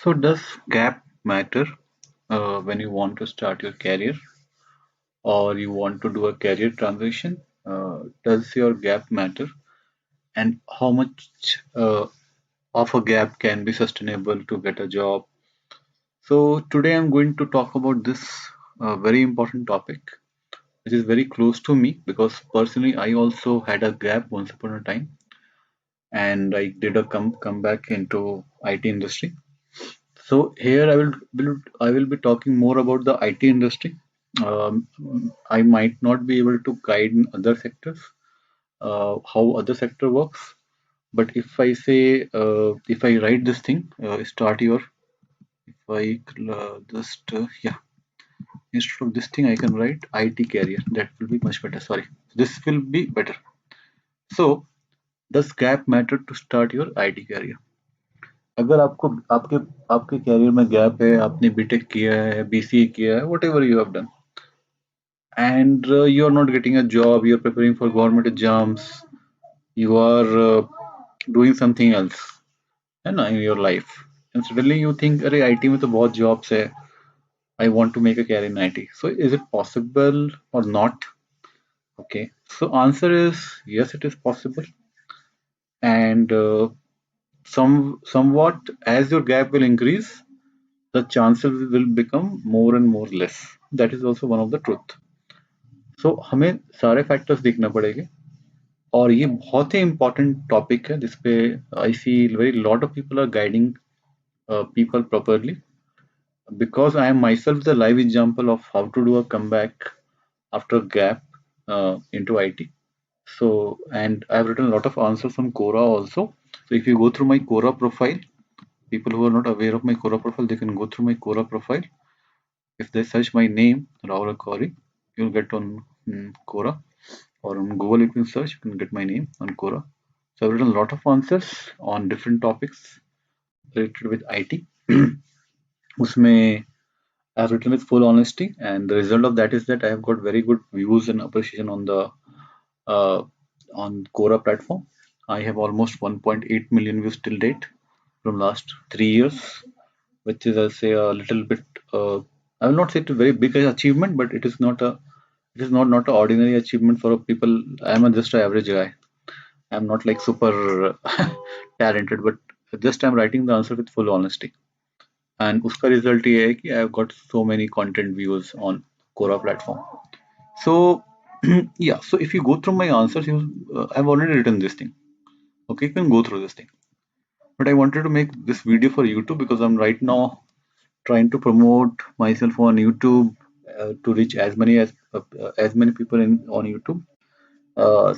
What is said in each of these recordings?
So does gap matter when you want to start your career or you want to do a career transition? Does your gap matter, and how much of a gap can be sustainable to get a job? So today I'm going to talk about this very important topic, which is very close to me because personally I also had a gap once upon a time, and I did a come back into IT industry. So here I will be talking more about the IT industry. Um, I might not be able to guide in other sectors how other sector works, but if I write this thing, start your if I just yeah instead of this thing I can write IT career. That will be much better. Sorry, this will be better. So does gap matter to start your IT career? अगर आपको आपके आपके career में gap है, आपने BTech किया है, BCA किया है, whatever you have done, and you are not getting a job, you are preparing for government exams, you are doing something else, है ना, in your life, and suddenly you think, अरे IT में तो बहुत jobs है, I want to make a career in IT. So is it possible or not? Okay, so answer is yes, it is possible, and somewhat as your gap will increase, the chances will become more and more less. That is also one of the truth. So हमें सारे factors देखना पड़ेंगे, और ये बहुत ही important topic है जिसपे I feel very lot of people are guiding people properly, because I am myself the live example of how to do a comeback after gap into IT. So, and I've written a lot of answers on Quora also. So if you go through my Quora profile, people who are not aware of my Quora profile, they can go through my Quora profile. If they search my name, Rahul Kauri, you'll get on Quora, or on Google you can search, you can get my name on Quora. So I've written a lot of answers on different topics related with IT. उसमें I've written with full honesty, and the result of that is that I have got very good views and appreciation uh, on Quora platform. I have almost 1.8 million views till date from last 3 years, which is I'll say a little bit. I will not say it's a very big achievement, but it is not an ordinary achievement for a people. I'm just an average guy. I'm not like super talented, but just I'm writing the answer with full honesty. And उसका result ये है कि I've got so many content views on Quora platform. So yeah, so if you go through my answers, I've already written this thing. Okay, you can go through this thing. But I wanted to make this video for YouTube because I'm right now trying to promote myself on YouTube to reach as many people in on YouTube.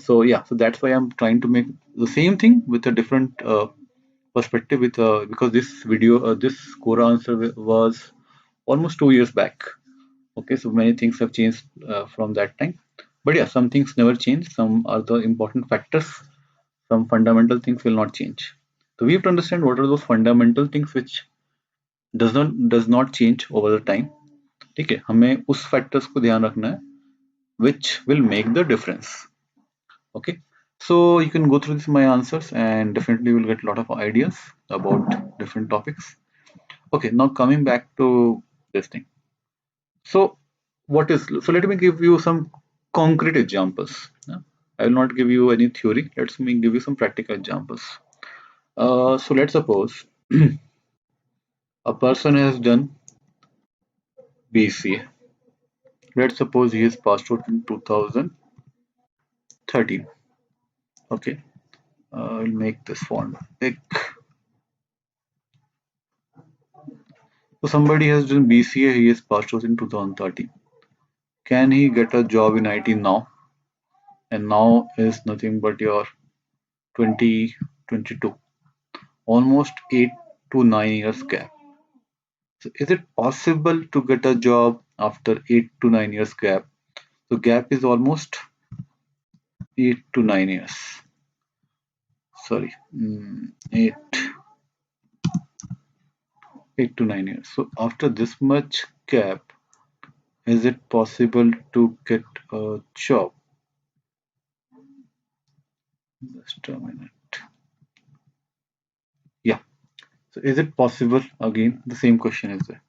So yeah, so that's why I'm trying to make the same thing with a different perspective. With because this core answer was almost 2 years back. Okay, so many things have changed from that time. But yeah, some things never change. Some are the important factors. Some fundamental things will not change. So we have to understand what are those fundamental things which does not change over the time. ठीक है, हमें उस factors को ध्यान रखना है which will make the difference. Okay, so you can go through this my answers and definitely you will get a lot of ideas about different topics. Okay, now coming back to this thing. So so let me give you some concrete examples. Yeah? I will not give you any theory. Let me give you some practical examples. So let's suppose a person has done BCA. Let's suppose he is passed out in 2013. Okay, I'll make this font big. So somebody has done BCA. He is passed out in 2013. Can he get a job in IT now? And now is nothing but your 2022. Almost 8 to 9 years gap. So is it possible to get a job after 8 to 9 years gap? So gap is almost 8 to 9 years. Sorry, 8 to 9 years. So after this much gap, is it possible to get a job? Just a minute. Yeah. So is it possible? Again, the same question is there.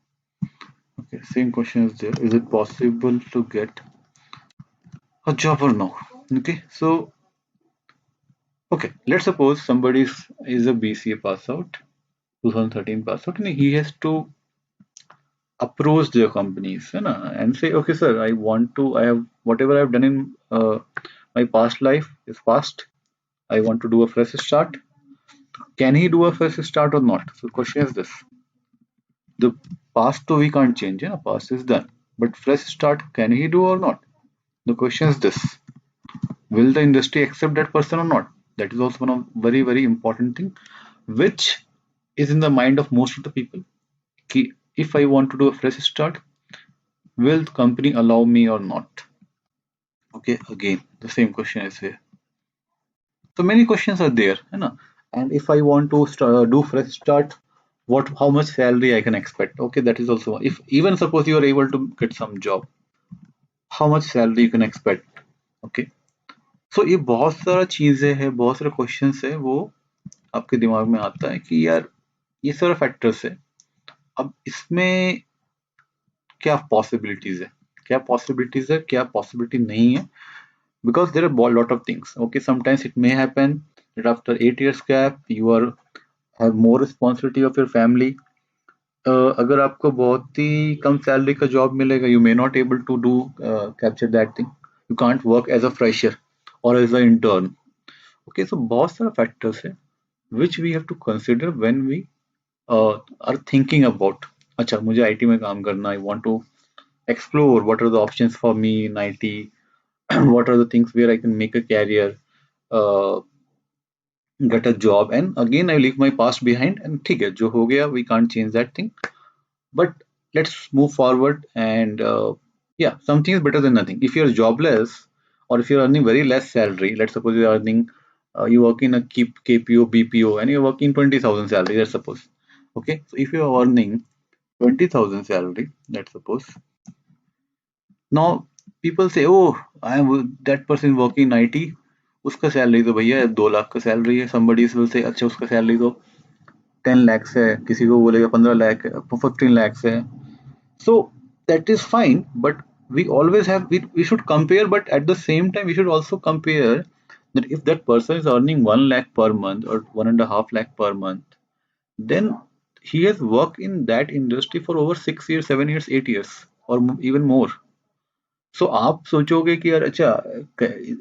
Okay, same question is there. Is it possible to get a job or no? Okay, so okay, let's suppose somebody is a BCA pass out, 2013 pass out, and he has to approach their companies, you know, and say, okay, sir, I have whatever I've done in my past life is past. I want to do a fresh start. Can he do a fresh start or not? So, question is this: the past, though we can't change, yeah, past is done. But fresh start, can he do or not? The question is this: will the industry accept that person or not? That is also one of very very important thing, which is in the mind of most of the people. Ki, if I want to do a fresh start, will the company allow me or not? Okay, again, the same question is here. So many questions are there, you know. And if I want to do fresh start, how much salary I can expect? Okay, that is also, if even suppose you are able to get some job, how much salary you can expect? Okay, so ये बहुत सारा चीजें हैं, बहुत सारे questions है, वो आपके दिमाग में आता है कि यार ये सारा फैक्टर्स है, अब इसमें क्या पॉसिबिलिटीज है, क्या पॉसिबिलिटीज है, क्या पॉसिबिलिटी नहीं है, because there are a lot of things. Okay, sometimes it may happen that after 8 years gap you are have more responsibility of your family. अगर आपको बहुत ही कम सैलरी का जॉब मिलेगा, you may not able to do capture that thing, you can't work as a fresher और as a intern. Okay, so बहुत सारा फैक्टर्स है which we have to consider when we are thinking about, अच्छा मुझे IT में काम करना, I want to explore what are the options for me in IT, what are the things where I can make a career, uh, get a job, and again I leave my past behind, and ठीक है जो हो गया, we can't change that thing, but let's move forward, and yeah, something is better than nothing. If you're jobless or if you're earning very less salary, let's suppose you're earning you work in a KPO BPO and you're working 20,000 salary, let's suppose. Okay, so if you're earning 20,000 salary, let's suppose, now people say, oh, I am that person working in IT, उसका salary तो भैया 2 लाख का salary है. somebody will say अच्छा उसका salary तो 10 lakhs है, किसी को बोलेगा 15 लाख है, 15 lakhs है. So that is fine, but we always have, we should compare, but at the same time we should also compare that if that person is earning 1 lakh per month or 1.5 lakh per month, then he has worked in that industry for over 6 years, 7 years, 8 years, or even more. So आप सोचोगे कि यार अच्छा,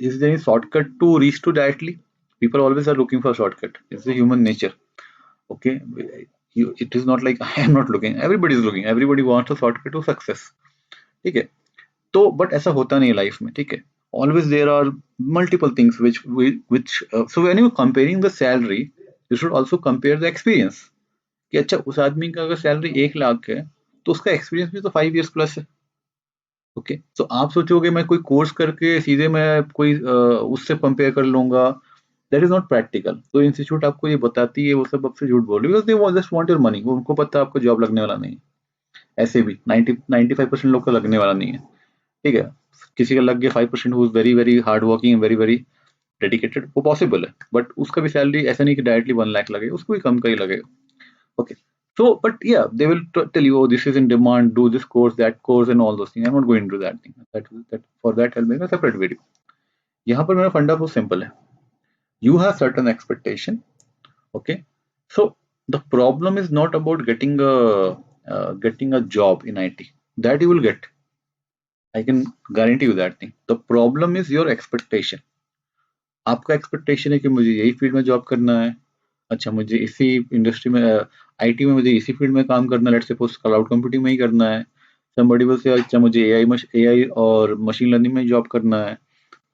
is there any shortcut to reach to directly? People always are looking for shortcut. It's the human nature. Okay, it is not like I am not looking. Everybody is looking. Everybody wants a shortcut to success. ठीक है, तो but ऐसा होता नहीं है life में. ठीक है, always there are multiple things so when you comparing the salary, you should also compare the experience. कि अच्छा उस आदमी का अगर सैलरी 1 लाख है तो उसका एक्सपीरियंस भी तो 5 years प्लस है. ओके, तो आप सोचोगे मैं कोई कोर्स करके सीधे मैं कोई उससे कंपेयर कर लूंगा, दैट इज नॉट प्रैक्टिकल. तो इंस्टीट्यूट आपको ये बताती है, वो सब आपसे झूठ बोल रही है, because they just want your money. उनको पता है आपको जॉब लगने वाला नहीं है. ऐसे भी 95% लोग का लगने वाला नहीं है. ठीक है, किसी का लग गया 5% who is very very hard working, very very dedicated, वो पॉसिबल है, बट उसका भी सैलरी ऐसा नहीं कि डायरेक्टली 1 लाख लगे, उसको भी कम का ही लगेगा. Okay. So, but yeah, they will tell you, oh, this is in demand, do this course, that course, and all those things. I'm not going into that thing. That for that, I'll make a separate video. यहाँ पर मेरा फंडा बहुत simple है. You have certain expectation. Okay. So the problem is not about getting a job in IT. That you will get. I can guarantee you that thing. The problem is your expectation. आपका expectation है कि मुझे यही field में job करना है. अच्छा मुझे इसी इंडस्ट्री में आईटी में मुझे इसी फील्ड में काम करना है, लेट्स सपोज क्लाउड कंप्यूटिंग में ही करना है. somebody will say अच्छा मुझे एआई और मशीन लर्निंग में जॉब करना है.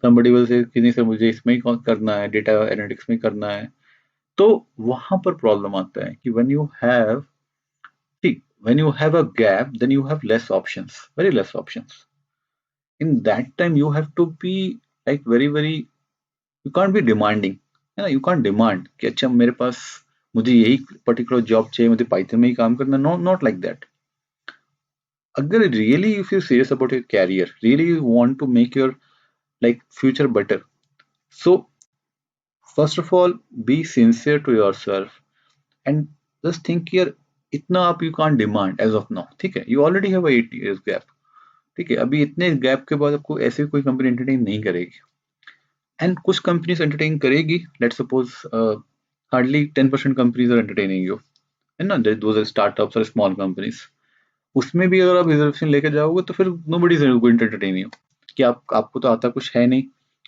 somebody will say कि नहीं सर मुझे इसमें ही करना है, डेटा एनालिटिक्स में करना है. तो वहां पर प्रॉब्लम आता है कि when you have a gap, then you have less options, very less options. In that time you have to be like very very, you can't be demanding, है ना. यू कांट डिमांड कि अच्छा मेरे पास मुझे यही पर्टिकुलर जॉब चाहिए, मुझे Python में ही काम करना. No, not like that. अगर really if you serious about your career, really you want to make your like future better, so first of all be sincere to yourself, and just think यार इतना आप you can't demand as of now, ठीक है, you already have 8 years gap, ठीक है, अभी इतने gap के बाद आपको ऐसे कोई कंपनी एंटरटेन नहीं करेगी, एंड कुछ कंपनीज एंटरटेन करेगी, let suppose hardly 10% companies are entertaining you, है ना, दोज आर स्टार्टअप्स और स्मॉल कंपनीज, उसमें भी अगर आप रिजर्वेशन लेके जाओगे तो फिर nobody is going to entertain you, कि आपको तो आता कुछ है नहीं,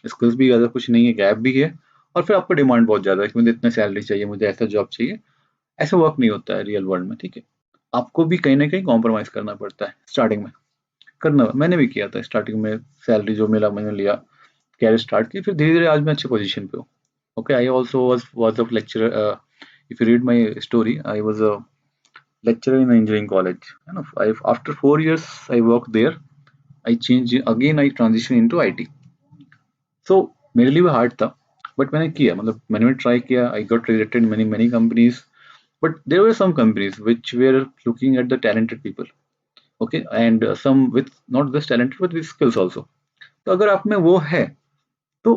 स्किल्स भी ज़्यादा कुछ नहीं है, गैप भी है, और फिर आपको डिमांड बहुत ज़्यादा है कि मुझे इतना सैलरी चाहिए, मुझे ऐसा जॉब चाहिए, ऐसा वर्क नहीं होता है रियल वर्ल्ड में, ठीक है, आपको भी कहीं ना कहीं कॉम्प्रोमाइज़ करना पड़ता है स्टार्टिंग में, करना मैंने भी किया था स्टार्टिंग में, सैलरी जो मिला मैंने लिया, कैरियर स्टार्ट की, फिर धीरे धीरे आज मैं अच्छी पोजीशन पे हूँ। Okay, I also was a lecturer, if you read my story, I was a lecturer in engineering college, you know, after 4 years I worked there, I changed again, I transitioned into IT, so मेरे लिए भी hard था, but मैंने किया, मतलब मैंने भी try किया, I got rejected many many companies, but there were some companies which were looking at the talented people, okay, and some with not just talented but with skills also, तो अगर आप में वो है तो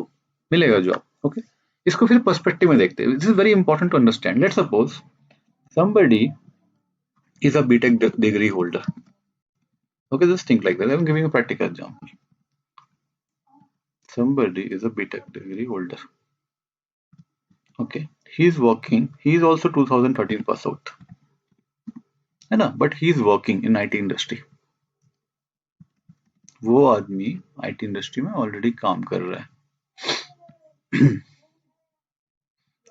मिलेगा जॉब, ओके, इसको फिर पर्सपेक्टिव में देखते हैं, this is very important to understand, let's suppose somebody is a BTech degree holder, okay, just think like that, I'm giving a practical example, somebody is a BTech degree holder, okay, he's working, he's also 2013 pass out, है ना, but he's working in IT industry, वो आदमी IT industry में already काम कर रहा है,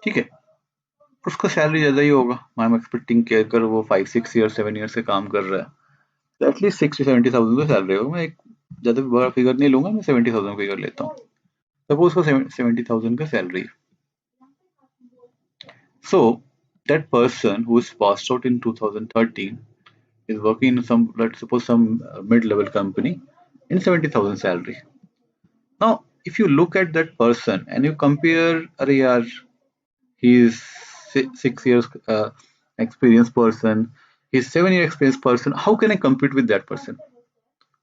ठीक है, उसका सैलरी ज्यादा ही होगा, आई एम एक्सपेक्टिंग कि अगर वो 5 6 ईयर 7 ईयर से काम कर रहा है तो एटलीस्ट 60 to 70 thousand का सैलरी होगा, मैं एक ज्यादा बड़ा फिगर नहीं लूंगा, मैं 70,000 फिगर लेता हूँ, सपोज उसको 70,000 का salary, so that person who is passed out in 2013 is working in some, let's suppose some mid-level company in 70,000 salary. Now if you look at that person and you compare, अरे यार, he is 6 years experienced person, he's 7 year experienced person, how can I compete with that person?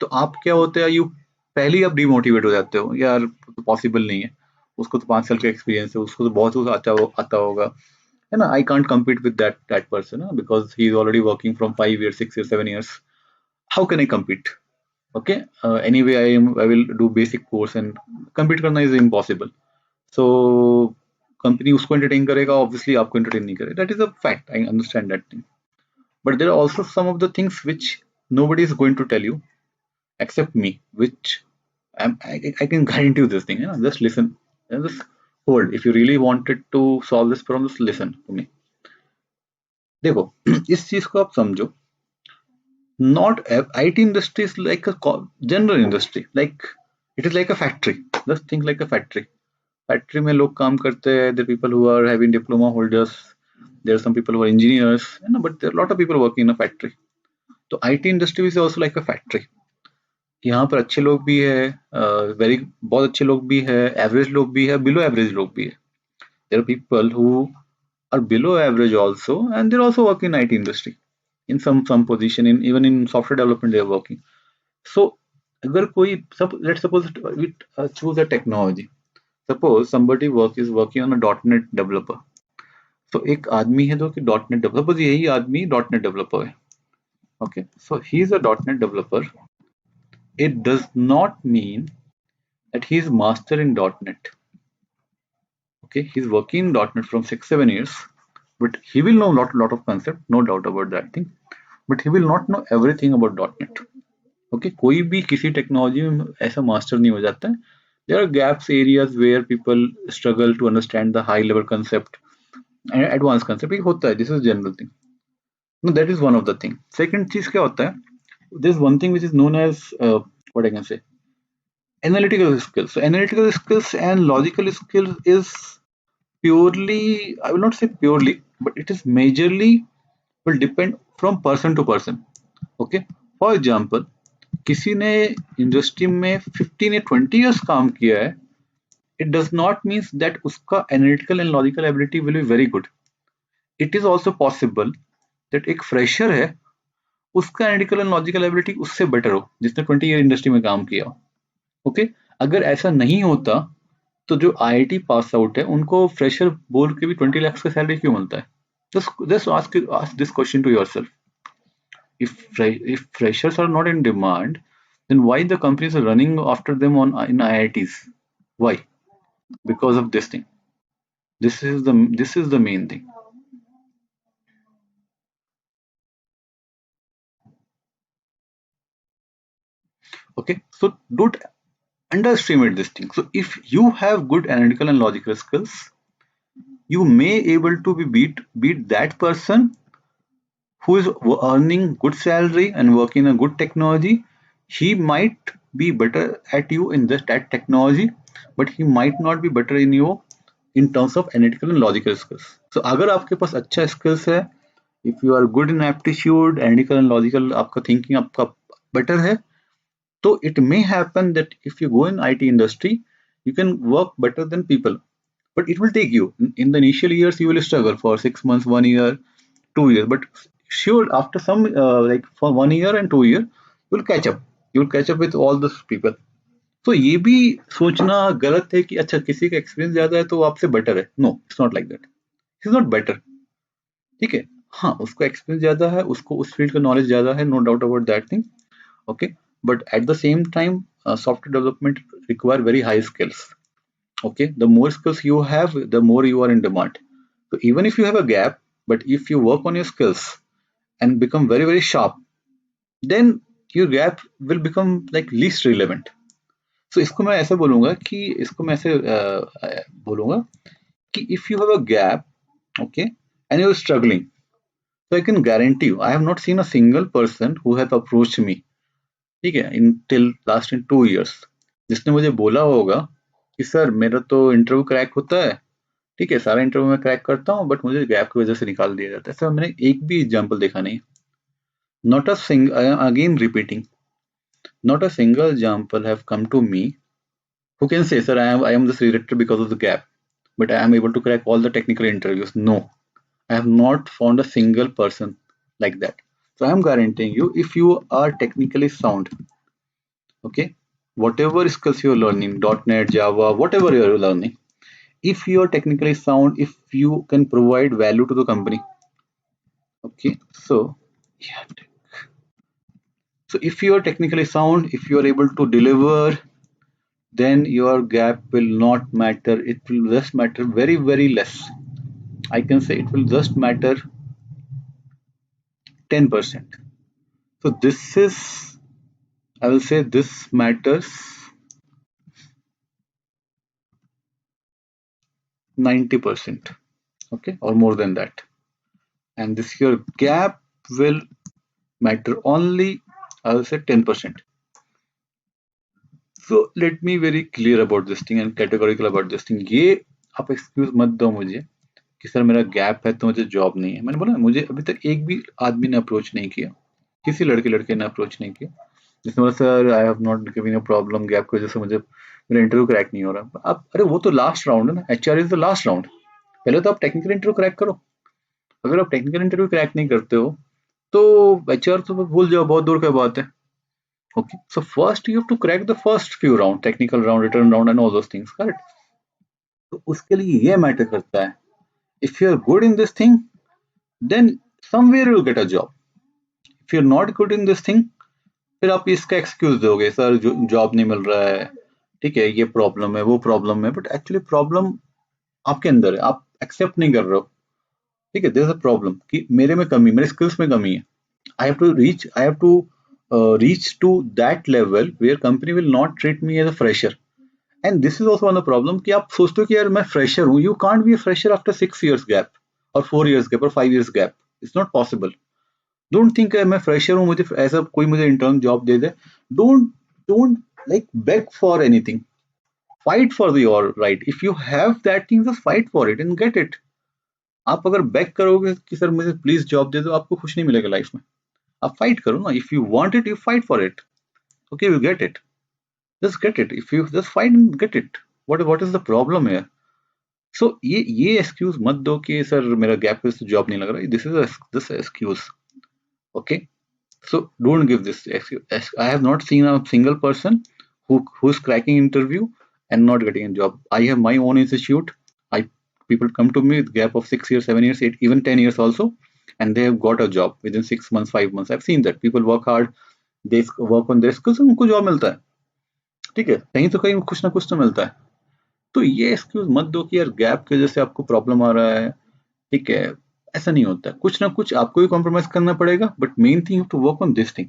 तो आप क्या होते हैं, you पहले ही आप demotivate हो जाते हो, यार तो पॉसिबल नहीं है, उसको तो 5 साल का एक्सपीरियंस है, उसको तो बहुत कुछ आता होगा, है ना, I can't compete with that person because he is already working from 5 years 6 years 7 years, how can I compete, okay, anyway I will do basic course and compete करना इज इम्पॉसिबल, सो कंपनी उसको entertain करेगा, obviously आपको entertain नहीं करेगा, that is a fact, I understand that thing, but there are also some of the things which nobody is going to tell you except me, which I can guarantee you this thing, just listen and just hold, if you really wanted to solve this problem, just listen to me, देखो, इस चीज को आप समझो, not IT industry is like a general industry, like it is like a factory, just think like a factory, factory में लोग काम करते हैं, there are people who are having diploma holders, there are some people who are engineers, but there are a lot of people working in a factory, तो IT industry is also like a factory, यहाँ पर अच्छे लोग भी है, बहुत अच्छे लोग भी है, एवरेज लोग भी है, बिलो एवरेज लोग भी है, there are people who are below average also, and there also work in IT industry in some position, in even in software development they are working, so अगर कोई let's suppose we choose a technology, suppose somebody is working on a .NET developer, so एक आदमी है जो कि .NET developer, यही आदमी .NET developer है, okay, so he is a .NET developer, it does not mean that he is master in .NET. Okay, he's working in .NET from 6 7 years, but he will know lot of concept, no doubt about that thing. But he will not know everything about .NET. Okay, कोई भी किसी technology में ऐसा master नहीं हो जाता है. There are gaps, areas where people struggle to understand the high level concept and advanced concept. ये होता है, this is general thing. No, that is one of the thing. Second चीज क्या होता है? There is one thing which is known as what I can say, analytical skills. So analytical skills and logical skills is purely, I will not say purely, but it is majorly will depend from person to person. Okay, for example, किसी ने industry में 15 या 20 years काम किया है, it does not means that उसका analytical and logical ability will be very good. It is also possible that एक fresher है, उसका analytical and logical ability उससे better हो, जिसने 20 year इंडस्ट्री में काम किया हो. ओके, अगर ऐसा नहीं होता तो जो IIT पास आउट है उनको फ्रेशर बोल के भी 20 lakhs का सैलरी क्यों मिलता है? Just ask this question to yourself. If freshers are not in demand, then why the companies are running after them on in IITs? Why? Because of this thing. This is the main thing. Okay, so don't underestimate this thing. So if you have good analytical and logical skills, you may able to beat that person who is earning good salary and working in a good technology. He might be better at you in that technology, but he might not be better in you in terms of analytical and logical skills. So अगर आपके पास अच्छा skills है, if you are good in aptitude, analytical and logical, आपका thinking आपका better है, so it may happen that if you go in IT industry, you can work better than people. But it will take you. In the initial years, you will struggle for 6 months, 1 year, 2 years. But sure, after some like for 1 year and 2 year, you'll catch up. You'll catch up with all those people. तो ये भी सोचना गलत है कि अच्छा किसी का एक्सपीरियंस ज्यादा है तो वो आपसे बेटर है. No, it's not like that. It's not better. ठीक है. हाँ, उसको एक्सपीरियंस ज्यादा है, उसको उस फील्ड का नॉलेज ज्यादा है, no doubt about that thing. Okay, but at the same time, software development require very high skills. Okay, the more skills you have, the more you are in demand. So even if you have a gap, but if you work on your skills and become very sharp, then your gap will become like least relevant. So इसको मैं ऐसे बोलूंगा कि इसको मैं ऐसे बोलूंगा कि if you have a gap, okay, and you're struggling, so I can guarantee you, I have not seen a single person who have approached me, ठीक है, इन टिल लास्ट इन 2 years, जिसने मुझे बोला होगा कि सर मेरा तो इंटरव्यू क्रैक होता है, ठीक है, सारा इंटरव्यू मैं क्रैक करता हूँ, बट मुझे गैप की वजह से निकाल दिया जाता है. सर मैंने एक भी एग्जाम्पल देखा नहीं. Not a single, again repeating, not a single example have come to me who can say, sir, I am just rejected because of the gap, but I am able to crack all the technical interviews. No, I have not found a single person like that. So I am guaranteeing you, if you are technically sound, okay, whatever skills you're learning, .NET, Java, whatever you're learning, if you're technically sound, if you can provide value to the company, okay, so yeah, so if you're technically sound, if you're able to deliver, then your gap will not matter. It will just matter very less. I can say it will just matter 10%. So this is, I will say this matters 90%, okay, or more than that. And this your gap will matter only, I will say 10%. So let me very clear about this thing and categorical about this thing. ये आप excuse मत दो मुझे कि sir मेरा gap है तो मुझे जॉब नहीं है. मैंने बोला मुझे अभी तक एक भी आदमी ने अप्रोच नहीं किया, किसी लड़के ने अप्रोच नहीं किया जिसने बोला sir I have not given a problem, gap की वजह से मुझे मेरा इंटरव्यू क्रैक नहीं हो रहा. आप अरे वो तो लास्ट राउंड है ना, HR is the last round. पहले तो आप टेक्निकल इंटरव्यू क्रैक करो. अगर आप टेक्निकल इंटरव्यू क्रैक नहीं करते हो तो HR तो भूल जाओ, बहुत दूर की बात है. Okay, so first you have to crack the first few round, technical round, written round, and all those things, correct? तो उसके लिए ये मैटर करता है. If you are good in this thing, then somewhere you'll get a job. If you're not good in this thing, फिर आप इसका excuse दोगे, सर जॉब नहीं मिल रहा है, ठीक है, ये प्रॉब्लम है, वो प्रॉब्लम है, बट एक्चुअली प्रॉब्लम आपके अंदर है, आप एक्सेप्ट नहीं कर रहे हो. ठीक है, देयर इज अ प्रॉब्लम कि मेरे में कमी, मेरे स्किल्स में कमी है. I have to reach to that level where company will not treat me as a fresher. And this is also one of the problem कि आप सोचते हो कि यार मैं फ्रेशर हूँ. You can't be a fresher after 6 years gap or 4 years gap or 5 years gap. It's not possible. Don't think मैं fresher हूँ, मुझे ऐसा कोई मुझे intern job they they. Don't like beg for anything. Fight for your right. If you have that thing, just fight for it and get it. आप अगर back करोगे कि सर मुझे प्लीज जॉब दे दो, आपको कुछ नहीं मिलेगा लाइफ में. आप फाइट करो ना. If you want it, you fight for it. Okay, you get it. Just get it. If you just fight and get it. What is the problem here? So ये एक्सक्यूज मत दो कि sir मेरा gap है, job नहीं लग रहा. This is this excuse. Okay, so don't give this excuse. I have not seen a single person who's cracking interview and not getting a job. I have my own institute. I people come to me with gap of 6 years, 7 years, 8, even 10 years also, and they have got a job within 6 months, 5 months. I've seen that people work hard, they work on their skills, उनको job मिलता है. ठीक है, कहीं तो कहीं कुछ ना कुछ तो मिलता है. तो ये एक्सक्यूज मत दो कि यार गैप की वजह से आपको प्रॉब्लम आ रहा है. ठीक है, ऐसा नहीं होता. कुछ ना कुछ आपको भी कॉम्प्रोमाइज करना पड़ेगा, but main thing to work on this thing.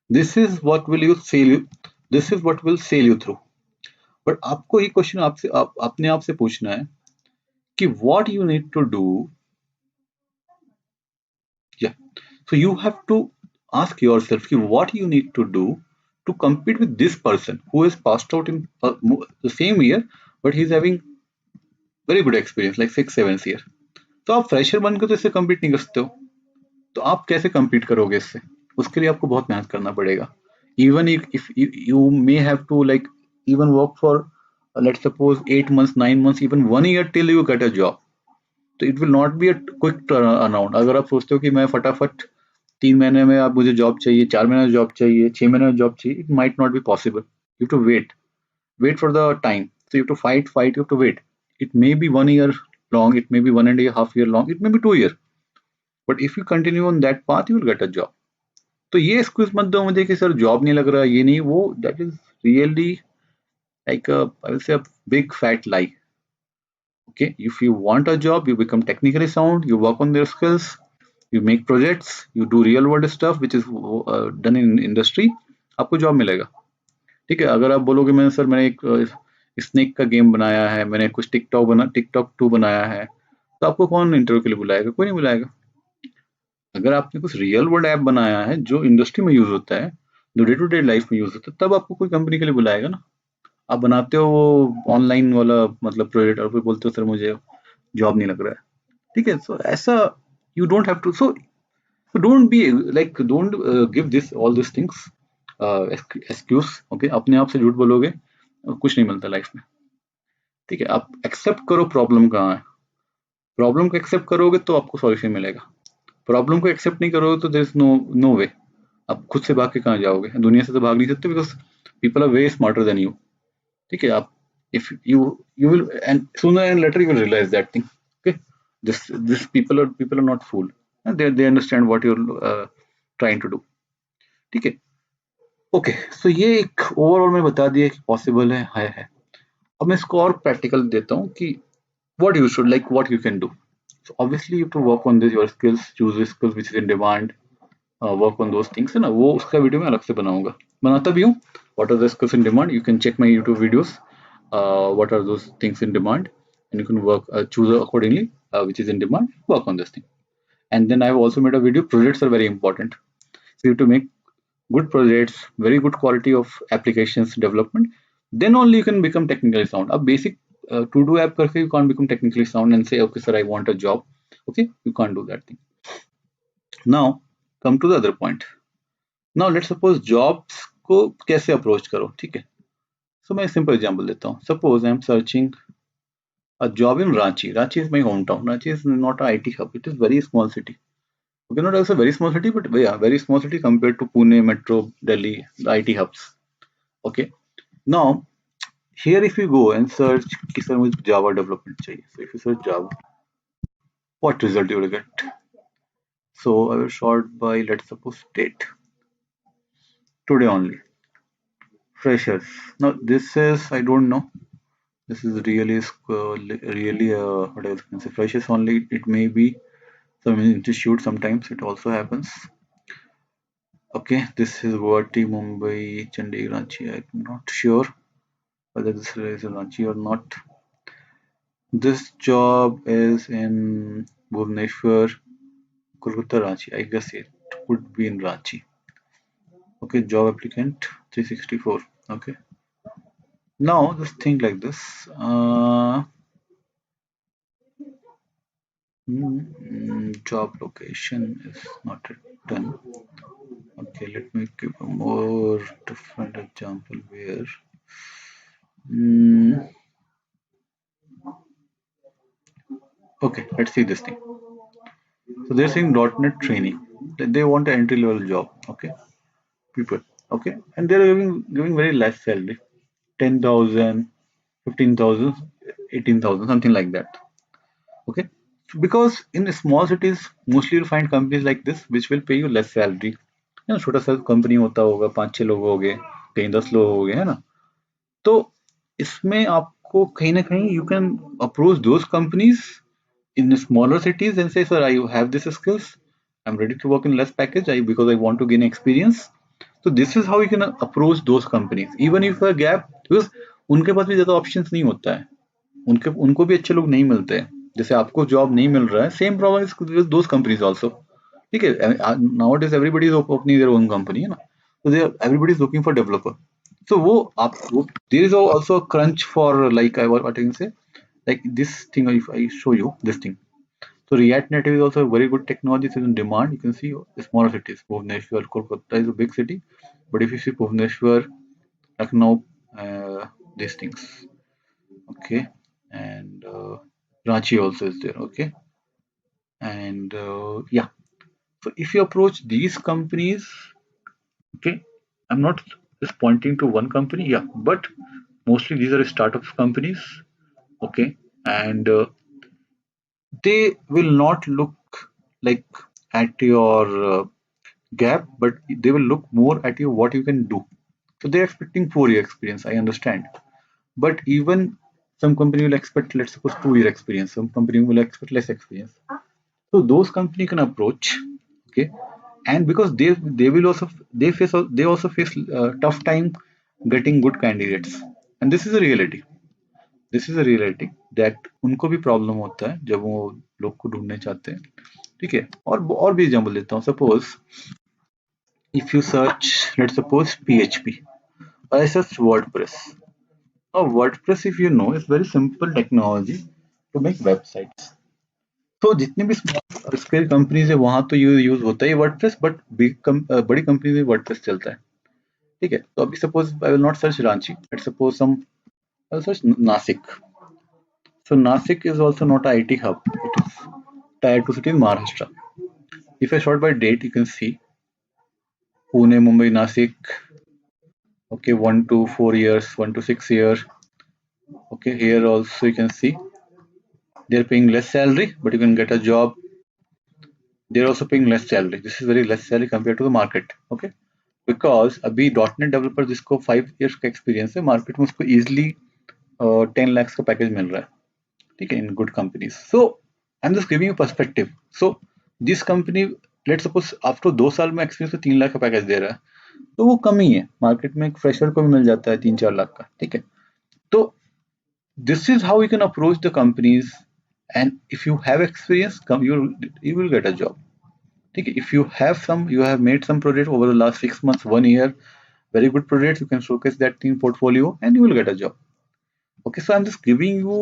This is what will you sell you, this is what will sell you through. But आपको ये क्वेश्चन आपसे अपने आप से पूछना है कि what you need to do. या so you have to ask yourself कि what you need to do to compete with this person who has passed out in the same year but he's having very good experience like 6-7 years. तो आप fresher बनकर तो इससे compete नहीं कर सकते हो. तो आप कैसे compete करोगे इससे? उसके लिए आपको बहुत मेहनत करना पड़ेगा. Even if you may have to like even work for let's suppose 8 months, 9 months, even 1 year till you get a job. तो it will not be a quick turnaround. अगर आप सोचते हो कि मैं फटाफट 3 महीने में आप मुझे जॉब चाहिए, 4 महीने में जॉब चाहिए, 6 महीने में जॉब चाहिए, it might not be possible. You have to wait for the time. So you have to fight, you have to wait. It may be 1 year long, it may be 1.5 year long, it may be 2 year. But if you continue on that path, you will get a job. तो ये excuse मत दो मुझे कि sir job नहीं लग रहा, ये नहीं वो. That is really like I will say a big fat lie. Okay, if you want a job, you become technically sound, you work on their skills, you make projects, you do real world stuff which is done in industry, आपको job मिलेगा. ठीक है, अगर आप बोलोगे मैंने sir मैंने एक स्नेक का गेम बनाया है, मैंने कुछ टिकटॉक 2 बनाया है, तो आपको कौन इंटरव्यू के लिए बुलाएगा? कोई नहीं बुलाएगा. अगर आपने कुछ रियल वर्ल्ड ऐप बनाया है जो इंडस्ट्री में यूज होता है, जो डे टू डे लाइफ में यूज होता है, तब आपको कोई कंपनी के लिए बुलाएगा ना. आप बनाते हो वो ऑनलाइन वाला मतलब प्रोजेक्ट और फिर बोलते हो सर मुझे जॉब नहीं लग रहा है. ठीक है, सो ऐसा you don't have to. So don't be like don't give this all this things excuse. Okay, अपने आप से झूठ बोलोगे कुछ नहीं मिलता लाइफ में. ठीक है, आप एक्सेप्ट करो प्रॉब्लम कहाँ है. प्रॉब्लम को एक्सेप्ट करोगे तो आपको सॉल्यूशन मिलेगा. प्रॉब्लम को एक्सेप्ट नहीं करोगे तो देयर इज नो वे. आप खुद से भाग के कहाँ जाओगे? दुनिया से तो भाग नहीं सकते, because people are way smarter than you. ठीक है, आप if you will, and sooner and later you will realize that thing. Okay, this people are not fool, and they understand what you're trying to do. ठीक है, okay. सो ये एक overall में बता दिया कि पॉसिबल है. अब मैं इसको और प्रैक्टिकल देता हूँ कि what you should like, what you can do. So obviously you have to work on this your skills, choose the skills which is in demand, work on those things है ना. वो उसका वीडियो मैं अलग से बनाता भी हूँ. What are the skills in demand? You can check my YouTube videos. What are those things in demand, and you can work choose accordingly which is in demand, work on this thing. And then I've also made a video. Projects are very important, so you have to make good projects, very good quality of applications development, then only you can become technically sound. A basic to do app karke you can't become technically sound and say okay sir I want a job. Okay, you can't do that thing. Now come to the other point. Now let's suppose jobs को कैसे approach करो. ठीक है, so मैं simple example देता हूँ. Suppose I am searching a job in Ranchi. Ranchi is my hometown. Ranchi is not an IT hub. It is very small city. Okay, not also very small city, but yeah, very small city compared to Pune, Metro, Delhi, the IT hubs. Okay. Now, here if you go and search कि sir मुझे Java development चाहिए. So if you search Java, what result you will get? So I will sort by let's suppose state. Today only. Freshers. Now this is I don't know. This is really what I can say. Freshers only. It may be some institute. Sometimes it also happens. Okay, this is Guwahati, Mumbai, Chandigarh, Ranchi. I'm not sure whether this is Ranchi or not. This job is in Bhubaneswar, Kolkata, Ranchi. I guess it could be in Ranchi. Okay, job applicant 364. Okay. Now just think like this. Job location is not done. Okay, let me give a more different example where okay, let's see this thing. So they're saying .NET training. They want an entry level job. Okay, people. Okay, and they're giving very less salary, 10,000, 15,000, 18,000, something like that. Okay, because in small cities mostly you'll find companies like this which will pay you less salary. छोटा सा company होता होगा, 5-6 लोग हो गए, कहीं 10 लोग हो गए, है ना? तो इसमें आपको कहीं ना कहीं you can approach those companies in the smaller cities and say, sir, I have this skills, I'm ready to work in less package, because I want to gain experience. So this is how you can approach those companies even if a gap, because उनके पास भी ज्यादा options नहीं होता है, उनके उनको भी अच्छे लोग नहीं मिलते हैं, जैसे आपको जॉब नहीं मिल रहा है, same problem is those companies also. ठीक है, now is everybody is opening their own company, है ना? तो they everybody is looking for developer. So वो आप वो there is also a crunch for like I what I can say, like this thing, if I show you this thing. So React Native is also a very good technology. It's in demand. You can see smaller cities. Bhubaneswar, Kolkata is a big city, but if you see Bhubaneswar, Lucknow, these things, okay, and Ranchi also is there, okay, and yeah. So if you approach these companies, okay, I'm not just pointing to one company, yeah, but mostly these are startup companies, okay, and they will not look like at your gap, but they will look more at you what you can do. So they're expecting 4 year experience, I understand, but even some company will expect, let's suppose, 2 year experience, some company will expect less experience. So those company can approach, okay, and because they will also they also face tough time getting good candidates, and this is a reality. This is a reality that उनको भी problem होता है जब वो लोग को ढूंढने चाहते हैं. ठीक है, और भी एग्जाम्पल देता हूँ. Suppose if you search, let's suppose, PHP, or I search WordPress. Now WordPress, if you know, is very simple technology to make websites. तो जितनी भी स्मॉल स्केल कंपनीज है वहां तो यूज होता है वर्डप्रेस, बट बड़ी कंपनीज में वर्डप्रेस चलता है. ठीक है, तो अभी suppose I will not search Ranchi, let's suppose some I will search Nashik. So Nasik is also not a IT hub. It is tier 2 city in Maharashtra. If I sort by date, you can see Pune, Mumbai, Nasik. Okay, 1 to 4 years, 1 to 6 years. Okay, here also you can see they're paying less salary, but you can get a job. They're also paying less salary. This is very less salary compared to the market. Okay, because अभी .NET developer जिसको 5 years का experience है, market में उसको easily 10 lakhs का package मिल रहा है. ठीक है, in good companies. So I'm just giving you perspective. So this company, let's suppose after 2 साल में एक्सपीरियंस तो 3 लाख का पैकेज दे रहा है, तो वो कम ही है. मार्केट में एक फ्रेशर को भी मिल जाता है 3-4 लाख का. ठीक है, तो this is how you can approach the companies, and if you have experience you will get a job. ठीक है, if you have made some project over the last 6 months, 1 year, very good projects, you can showcase that in portfolio and you will get a job. Okay, so I'm just giving you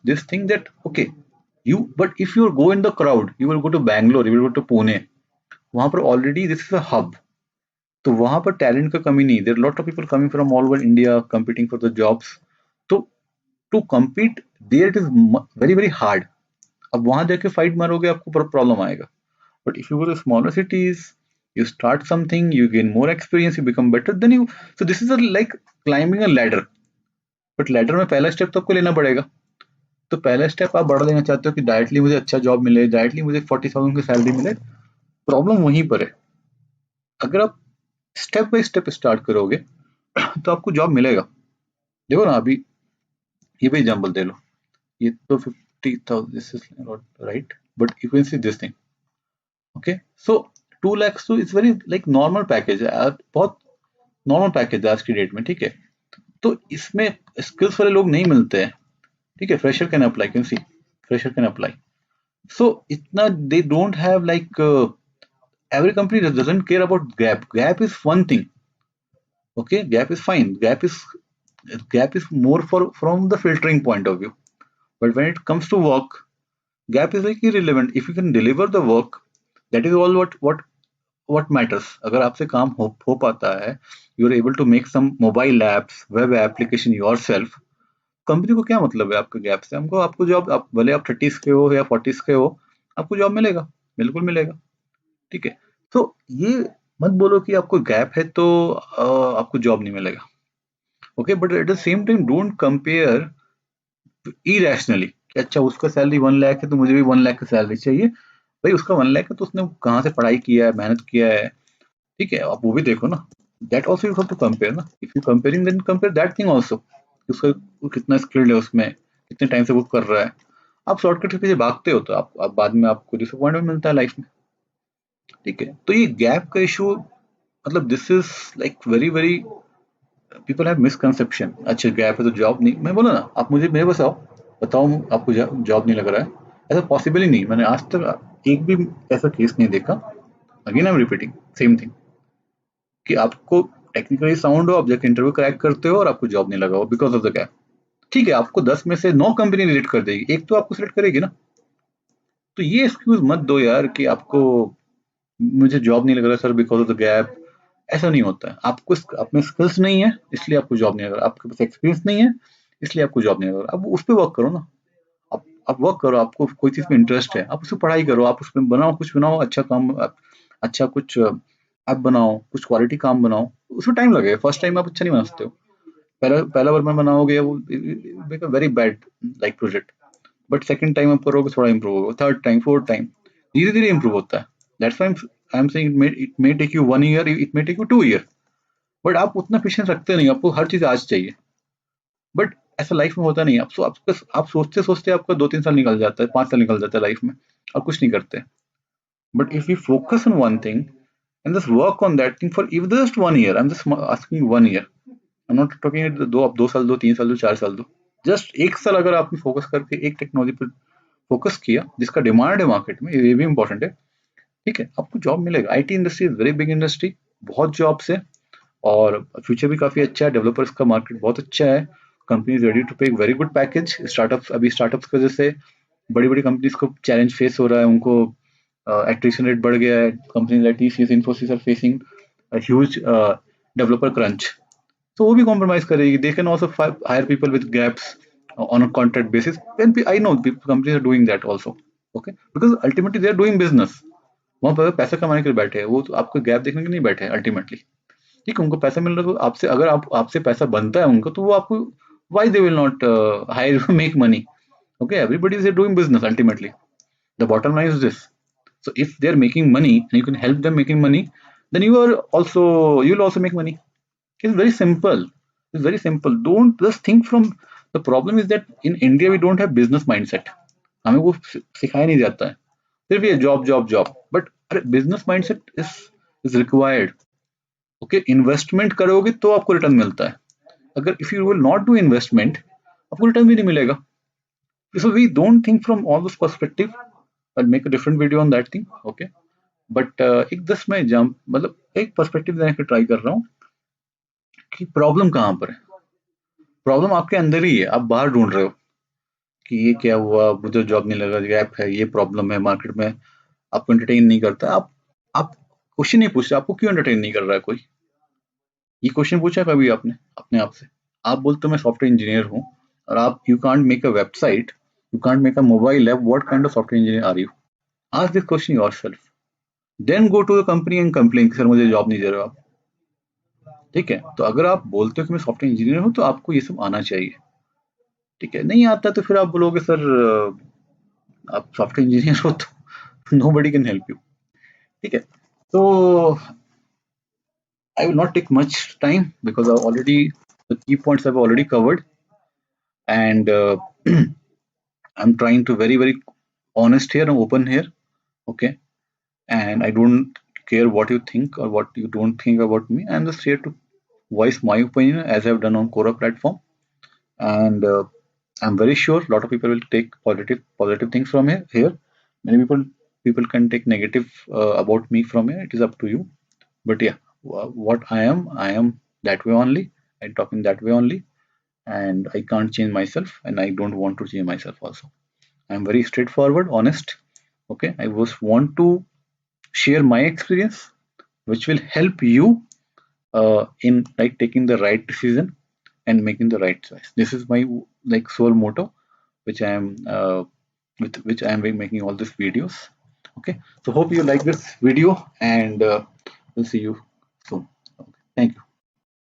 this thing that okay, but if you go in the crowd, you will go to Bangalore, you will go to Pune, वहां पर already this is a hub, तो वहां पर talent का कमी नहीं. There lot of people coming from all over India competing for the jobs. तो to compete there it is very very hard. अब वहां जाके फाइट मारोगे आपको प्रॉब्लम आएगा. But if you go to smaller cities, you start something, you gain more experience, you become better, then you, so this is a like climbing a ladder. But ladder में पहला step तो आपको लेना पड़ेगा. तो पहला step आप बढ़ा लेना चाहते हो कि डायरेक्टली मुझे अच्छा जॉब मिले, डायरेक्टली मुझे 40,000 की सैलरी मिले. प्रॉब्लम वहीं पर है. अगर आप स्टेप बाय स्टेप स्टार्ट करोगे तो आपको जॉब मिलेगा. देखो ना, अभी ये भी एग्जाम्पल दे लो. ये तो 50,000, this is right, but you can see this thing. Okay, so 2 lakhs तो it's very like normal package है, बहुत नॉर्मल पैकेज है आज की डेट में. ठीक है, तो इसमें स्किल्स वाले लोग नहीं मिलते हैं. ठीक है, fresher can apply, can see fresher can apply. So itna they don't have like every company doesn't care about gap. Gap is one thing. Okay, gap is fine. Gap is more for from the filtering point of view. But when it comes to work, gap is like irrelevant. If you can deliver the work, that is all what matters. अगर आपसे काम हो पाता है, you are able to make some mobile apps, web application yourself. Company को क्या मतलब है आपके गैप से? हमको आपको जॉब, आप भले आप 30s के हो या 40s के हो, आपको जॉब मिलेगा, बिल्कुल मिलेगा. ठीक है, तो ये मत बोलो कि आपको गैप है तो आपको जॉब नहीं मिलेगा. Okay, but at the same time don't compare irrationally कि अच्छा उसका सैलरी 1 लाख है तो मुझे भी 1 लाख की सैलरी चाहिए। भाई उसका 1 लाख है तो उसने कहाँ से पढ़ाई किया है, मेहनत किया है, ठीक है, आप वो भी देखो ना। That also you have to compare ना, if you comparing then compare that thing also, उसका वो कितना स्किल्ड है उसमें, कितने टाइम से वो कर रहा है। आप शॉर्टकट के पीछे भागते हो तो आप बाद में आपको डिसअपॉइंटमेंट मिलता है लाइफ में, ठीक है। तो ये गैप का इशू, मतलब this is like very very, people have misconception. अच्छा गैप है तो जॉब नहीं, मैं बोला ना, आप मुझे मेरे पास आओ, बताओ आपको जॉब नहीं लग रहा है, ऐसा पॉसिबल ही नहीं। मैंने आज तक एक भी ऐसा केस नहीं देखा। Again I am repeating same thing, कि आपको टेक्निकली साउंड हो, आप जाके इंटरव्यू क्रैक करते हो और आपको जॉब नहीं लगा हो बिकॉज ऑफ द गैप। ठीक है, आपको 10 में से 9 कंपनी रिजेक्ट कर देगी, एक तो आपको सिलेक्ट करेगी ना। तो ये एक्सक्यूज मत दो यार कि आपको, मुझे जॉब नहीं लग रहा sir because of the gap. ऐसा नहीं होता है। आपको अपने स्किल्स नहीं है इसलिए आपको जॉब नहीं लग रहा, आपके पास एक्सपीरियंस नहीं है इसलिए आपको जॉब नहीं लग रहा। अब उस पर वर्क करो ना। आप वर्क करो, आपको कोई चीज में इंटरेस्ट है, आप उसमें पढ़ाई करो, आप उसमें बनाओ, कुछ बनाओ अच्छा काम, अच्छा कुछ ऐप बनाओ, कुछ क्वालिटी काम बनाओ। उसमें टाइम लगेगा, फर्स्ट टाइम आप अच्छा नहीं बना सकते हो। पहला पहला बार में बनाओगे वो very bad like project, but second time आप करोगे थोड़ा इंप्रूव होगा, थर्ड टाइम, फोर्थ टाइम, धीरे धीरे इंप्रूव होता है। That's why I am saying it may take you 1 year, it may take you 2 year, but आप उतना पेशेंस रखते नहीं, आपको हर चीज आज चाहिए। बट ऐसा लाइफ में होता नहीं है। आप सोचते सोचते आपका 2-3 साल निकल जाता है, 5 साल निकल जाता है लाइफ में, और कुछ नहीं करते। But if you focus on one thing and just work on that thing for if just 1 year, I'm just asking 1 year, I'm not talking it दो, आप 2 साल दो, 3 साल दो, 4 साल दो, जस्ट 1 साल अगर आपने फोकस करके एक टेक्नोलॉजी पर फोकस किया जिसका डिमांड है मार्केट में, ये भी इंपॉर्टेंट है, ठीक है, आपको जॉब मिलेगा। IT industry is very big industry, बहुत जॉब्स है, और फ्यूचर भी काफी अच्छा है, डेवलपर्स का मार्केट बहुत अच्छा है, कंपनी रेडी टू पे वेरी गुड पैकेज। स्टार्टअप्स की वजह से बड़ी बड़ी कंपनीज को चैलेंज फेस हो रहा है, उनको एट्रिशन रेट बढ़ गया है, company like TCS, Infosys are facing huge developer crunch. तो वो भी कॉम्प्रोमाइज करेगी, they can also hire people with gaps on a contract basis, and I know companies are doing that also, okay, because ultimately they are doing business. वहां पर पैसा कमाने के लिए बैठे हैं, वो तो आपको गैप देखने के लिए नहीं बैठे हैं अल्टीमेटली, ठीक है। उनको पैसा मिल रहा है तो आपसे, अगर आपसे पैसा बनता है उनको, तो वो आपको, why they will not hire make money, okay, everybody is doing business ultimately. The bottom line is this. So if they are making money and you can help them making money, then you'll also make money. It's very simple. It's very simple. Don't just think from, the problem is that in India we don't have business mindset. हमें वो सिखाया नहीं जाता है, सिर्फ ये job job job. But अरे business mindset is required, okay. Investment करोगे तो आपको रिटर्न मिलता है, अगर if you will not do investment आपको रिटर्न भी नहीं मिलेगा। So we don't think from all this perspective, I make a different video on that thing, okay. But एक दस मैं जंप, मतलब एक पर्सपेक्टिव देने की ट्राई कर रहा हूँ कि प्रॉब्लम कहाँ पर है। प्रॉब्लम आपके अंदर ही है, आप बाहर ढूंढ रहे हो कि ये क्या हुआ, मुझे जॉब नहीं लगा, गैप है, ये प्रॉब्लम है मार्केट में, आपको एंटरटेन नहीं करता। आप क्वेश्चन नहीं पूछते आपको क्यों एंटरटेन नहीं कर रहा है कोई। ये क्वेश्चन पूछा कभी आपने अपने आप से? आप बोलते हो मैं सॉफ्टवेयर इंजीनियर हूँ, और आप, you can't make a website, you can't make a mobile app, what kind of software engineer are you? Ask this question yourself, then go to the company and complain sir मुझे job नहीं दे रहे हो आप, ठीक है। तो अगर आप बोलते हो कि मैं सॉफ्टवेयर इंजीनियर हूँ तो आपको ये सब आना चाहिए, ठीक है। नहीं आता तो फिर आप बोलोगे सर आप सॉफ्टवेयर इंजीनियर हो तो नोबडी कैन हेल्प यू, ठीक है। तो I will not take much time because I've already, the key points I've already covered, and I'm trying to very very honest here and open here, okay. And I don't care what you think or what you don't think about me. I'm just here to voice my opinion as I've done on Quora platform, and I'm very sure a lot of people will take positive things from here. Many people can take negative about me from here. It is up to you. But yeah, what I am that way only. I'm talking that way only, and I can't change myself, and I don't want to change myself also. I'm very straightforward, honest. Okay, I just want to share my experience, which will help you in like taking the right decision and making the right choice. This is my like sole motto, which I am with which I am making all these videos. Okay, so hope you like this video, and we'll see you soon. Okay. Thank you.